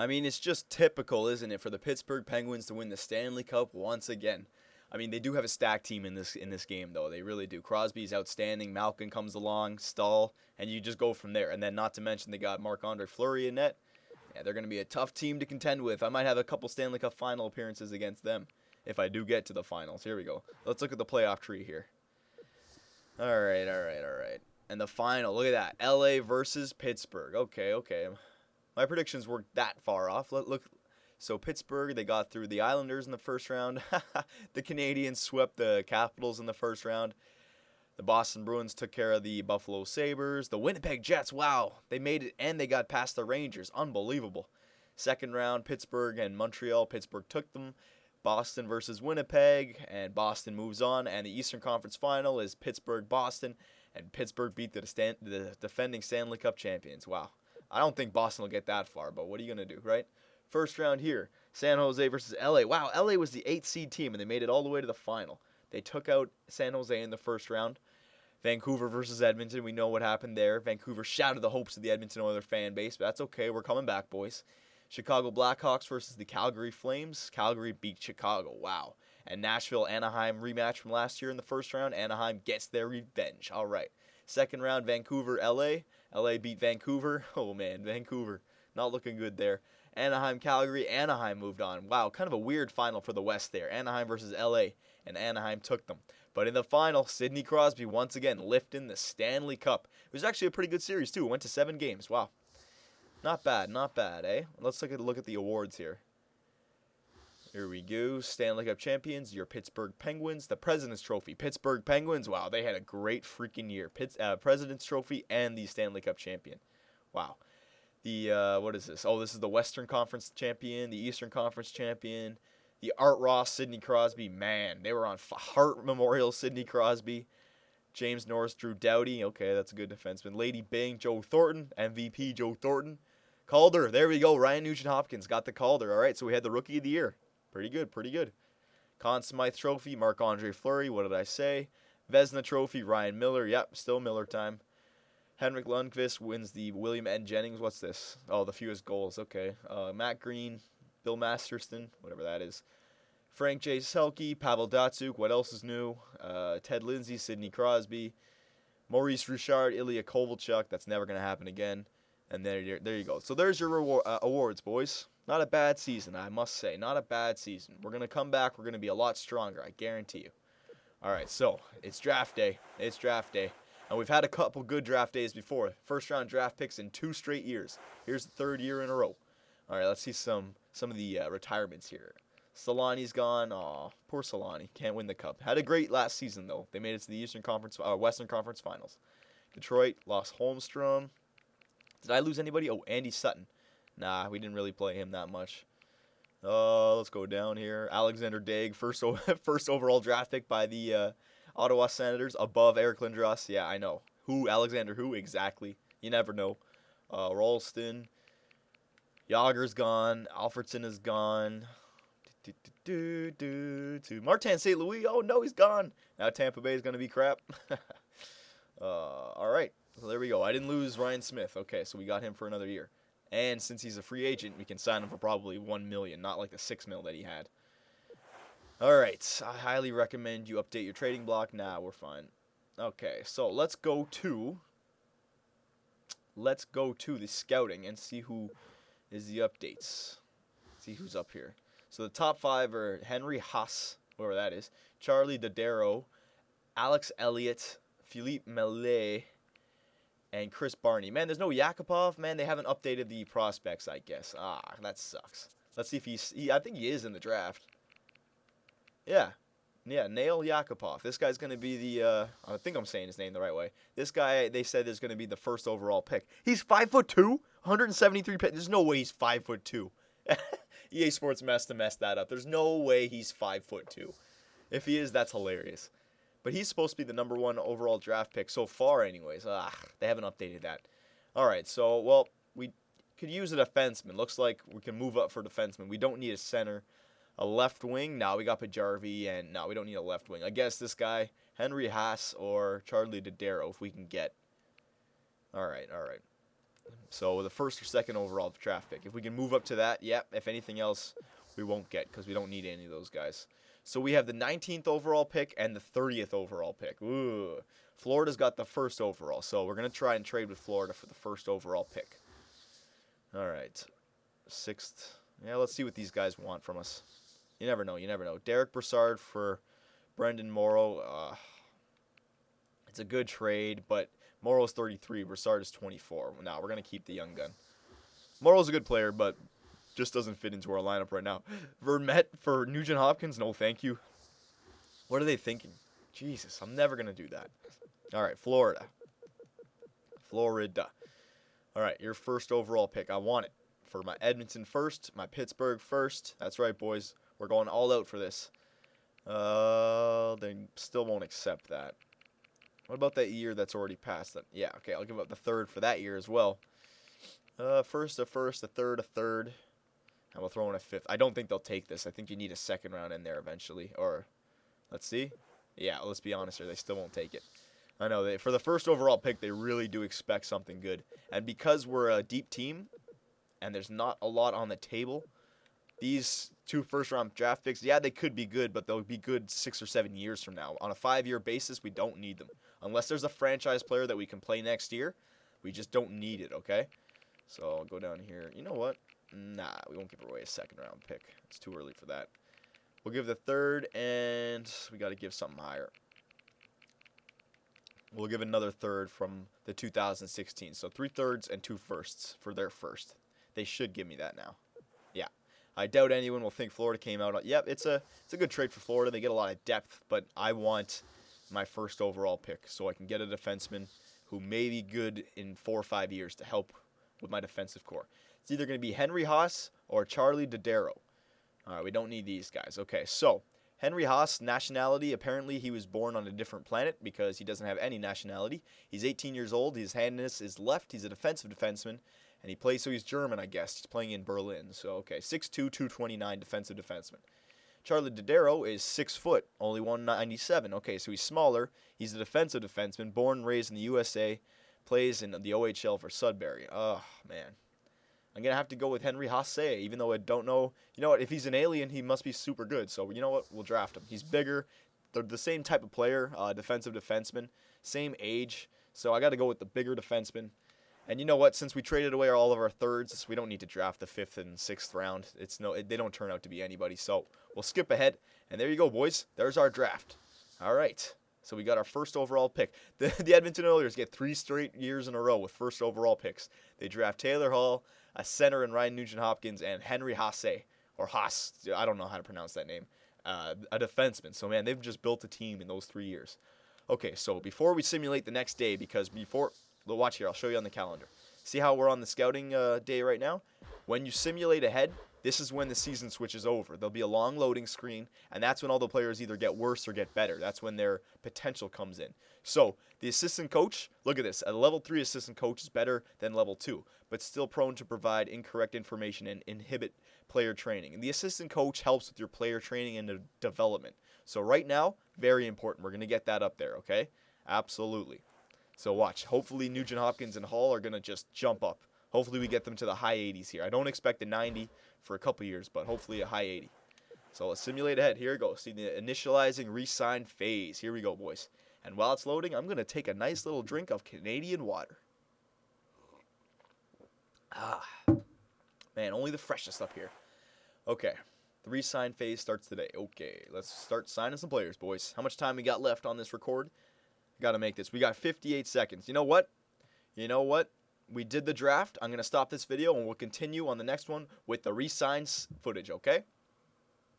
I mean, it's just typical, isn't it, for the Pittsburgh Penguins to win the Stanley Cup once again. I mean, they do have a stacked team in this game, though. They really do. Crosby's outstanding. Malkin comes along, Stahl, and you just go from there. And then, not to mention, they got Marc-Andre Fleury in net. Yeah, they're going to be a tough team to contend with. I might have a couple Stanley Cup final appearances against them if I do get to the finals. Here we go. Let's look at the playoff tree here. All right. And the final, look at that. LA versus Pittsburgh. Okay. My predictions weren't that far off. Look. So Pittsburgh, they got through the Islanders in the first round. The Canadiens swept the Capitals in the first round. The Boston Bruins took care of the Buffalo Sabres. The Winnipeg Jets, wow, they made it, and they got past the Rangers. Unbelievable. Second round, Pittsburgh and Montreal. Pittsburgh took them. Boston versus Winnipeg, and Boston moves on. And the Eastern Conference Final is Pittsburgh-Boston, and Pittsburgh beat the defending Stanley Cup champions. Wow. I don't think Boston will get that far, but what are you going to do, right? First round here, San Jose versus LA. Wow, LA was the 8th seed team, and they made it all the way to the final. They took out San Jose in the first round. Vancouver versus Edmonton. We know what happened there. Vancouver shouted the hopes of the Edmonton Oilers fan base, but that's okay. We're coming back, boys. Chicago Blackhawks versus the Calgary Flames. Calgary beat Chicago. Wow. And Nashville-Anaheim rematch from last year in the first round. Anaheim gets their revenge. All right. Second round, Vancouver-LA. LA beat Vancouver. Oh, man, Vancouver. Not looking good there. Anaheim-Calgary. Anaheim moved on. Wow, kind of a weird final for the West there. Anaheim versus LA, and Anaheim took them. But in the final, Sidney Crosby once again lifting the Stanley Cup. It was actually a pretty good series, too. It went to 7 games. Wow. Not bad, eh? Let's take a look at the awards here. Here we go. Stanley Cup champions, your Pittsburgh Penguins. The President's Trophy. Pittsburgh Penguins, wow, they had a great freaking year. President's Trophy and the Stanley Cup champion. Wow. The, what is this? Oh, this is the Western Conference champion, the Eastern Conference champion. The Art Ross, Sidney Crosby, man, they were on Hart Memorial, Sidney Crosby. James Norris, Drew Doughty, okay, that's a good defenseman. Lady Byng, Joe Thornton, MVP Joe Thornton. Calder, there we go, Ryan Nugent-Hopkins got the Calder. All right, so we had the Rookie of the Year. Pretty good. Conn Smythe Trophy, Marc-Andre Fleury, what did I say? Vezina Trophy, Ryan Miller, yep, still Miller time. Henrik Lundqvist wins the William N. Jennings, what's this? Oh, the fewest goals, okay. Matt Green, Bill Masterton, whatever that is. Frank J. Selke, Pavel Datsyuk, what else is new? Ted Lindsay, Sidney Crosby, Maurice Richard, Ilya Kovalchuk, that's never going to happen again. And there you go. So there's your awards, boys. Not a bad season, I must say. Not a bad season. We're going to come back. We're going to be a lot stronger, I guarantee you. All right, so it's draft day. And we've had a couple good draft days before. First round draft picks in 2 straight years. Here's the 3rd year in a row. All right, let's see some of the retirements here. Solani's gone. Aw, poor Solani. Can't win the cup. Had a great last season, though. They made it to the Western Conference Finals. Detroit lost Holmstrom. Did I lose anybody? Oh, Andy Sutton. Nah, we didn't really play him that much. Let's go down here. Alexander Daig, first overall draft pick by the Ottawa Senators, above Eric Lindros. Yeah, I know. Alexander who? Exactly. You never know. Ralston. Yager's gone. Alfredson is gone. Martin St. Louis. Oh, no, he's gone. Now Tampa Bay is going to be crap. All right. So there we go. I didn't lose Ryan Smith. Okay, so we got him for another year. And since he's a free agent, we can sign him for probably $1 million, not like the $6 million that he had. All right. I highly recommend you update your trading block. Nah, we're fine. Okay, so let's go to the scouting and see who is the updates. See who's up here. So the top 5 are Henry Haas, whoever that is, Charlie Dodaro, Alex Elliott, Philippe Mellet, and Chris Barney. Man, there's no Yakupov. Man, they haven't updated the prospects, I guess. Ah, that sucks. Let's see if I think he is in the draft. Yeah, Nail Yakupov. This guy's going to be the, I think I'm saying his name the right way. This guy, they said, is going to be the first overall pick. He's 5'2", 173 pounds. There's no way he's 5'2". EA Sports messed that up. There's no way he's 5'2". If he is, that's hilarious. But he's supposed to be the number 1 overall draft pick so far anyways. They haven't updated that. All right, so, well, we could use a defenseman. Looks like we can move up for defenseman. We don't need a center. A left wing? No, we got Pajarvi, and no, we don't need a left wing. I guess this guy, Henry Haas or Charlie Dodaro, if we can get. All right. So the first or second overall draft pick. If we can move up to that, yep. If anything else, we won't get because we don't need any of those guys. So we have the 19th overall pick and the 30th overall pick. Ooh. Florida's got the first overall, so we're going to try and trade with Florida for the first overall pick. All right. 6th. Yeah, let's see what these guys want from us. You never know. You never know. Derek Brassard for Brendan Morrow. It's a good trade, but Morrow's 33. Brassard is 24. Now we're going to keep the young gun. Morrow's a good player, but just doesn't fit into our lineup right now. Vermette for Nugent Hopkins? No, thank you. What are they thinking? Jesus, I'm never going to do that. All right, Florida. All right, your first overall pick. I want it. For my Edmonton first, my Pittsburgh first. That's right, boys. We're going all out for this. They still won't accept that. What about that year that's already passed? Then yeah, okay, I'll give up the third for that year as well. First, a third, and we'll throw in a fifth. I don't think they'll take this. I think you need a second round in there eventually. Or, let's see. Yeah, let's be honest here. They still won't take it. I know. For the first overall pick, they really do expect something good. And because we're a deep team, and there's not a lot on the table, these 2 first-round draft picks, yeah, they could be good, but they'll be good 6 or 7 years from now. On a 5-year basis, we don't need them. Unless there's a franchise player that we can play next year, we just don't need it, okay? So I'll go down here. You know what? Nah, we won't give away a second-round pick. It's too early for that. We'll give the third, and we got to give something higher. We'll give another third from the 2016. So 3 thirds and 2 firsts for their first. They should give me that now. Yeah. I doubt anyone will think Florida came out. Yep, it's a good trade for Florida. They get a lot of depth, but I want my first overall pick so I can get a defenseman who may be good in 4 or 5 years to help with my defensive core. It's either going to be Henry Haas or Charlie Dodaro. All right, we don't need these guys. Okay, so Henry Haas, nationality, apparently he was born on a different planet because he doesn't have any nationality. He's 18 years old. His handedness is left. He's a defensive defenseman. And he plays, so he's German, I guess. He's playing in Berlin. So, okay, 6'2", 229 defensive defenseman. Charlie Dodaro is 6 foot, only 197. Okay, so he's smaller. He's a defensive defenseman, born and raised in the USA, plays in the OHL for Sudbury. Oh, man. I'm going to have to go with Henry Hasse, even though I don't know. You know what? If he's an alien, he must be super good. So, you know what? We'll draft him. He's bigger. They're the same type of player, defensive defenseman, same age. So, I got to go with the bigger defenseman. And you know what? Since we traded away all of our thirds, we don't need to draft the 5th and 6th round. They don't turn out to be anybody. So we'll skip ahead. And there you go, boys. There's our draft. All right. So we got our first overall pick. The Edmonton Oilers get 3 straight years in a row with first overall picks. They draft Taylor Hall, a center in Ryan Nugent-Hopkins, and Henry Hasse, or Haas. I don't know how to pronounce that name. A defenseman. So, man, they've just built a team in those 3 years. Okay, so before we simulate the next day, because watch here, I'll show you on the calendar. See how we're on the scouting day right now? When you simulate ahead, this is when the season switches over. There'll be a long loading screen, and that's when all the players either get worse or get better. That's when their potential comes in. So the assistant coach, look at this. A level 3 assistant coach is better than level 2, but still prone to provide incorrect information and inhibit player training. And the assistant coach helps with your player training and development. So right now, very important. We're going to get that up there, okay? Absolutely. So watch. Hopefully Nugent Hopkins and Hall are going to just jump up. Hopefully we get them to the high 80s here. I don't expect a 90 for a couple years, but hopefully a high 80. So let's simulate ahead. Here we go. See the initializing re-sign phase. Here we go, boys. And while it's loading, I'm going to take a nice little drink of Canadian water. Man, only the freshest up here. Okay. The re-sign phase starts today. Okay, let's start signing some players, boys. How much time we got left on this record? Got to make this. We got 58 seconds. You know what? We did the draft. I'm going to stop this video, and we'll continue on the next one with the re-signs footage, okay?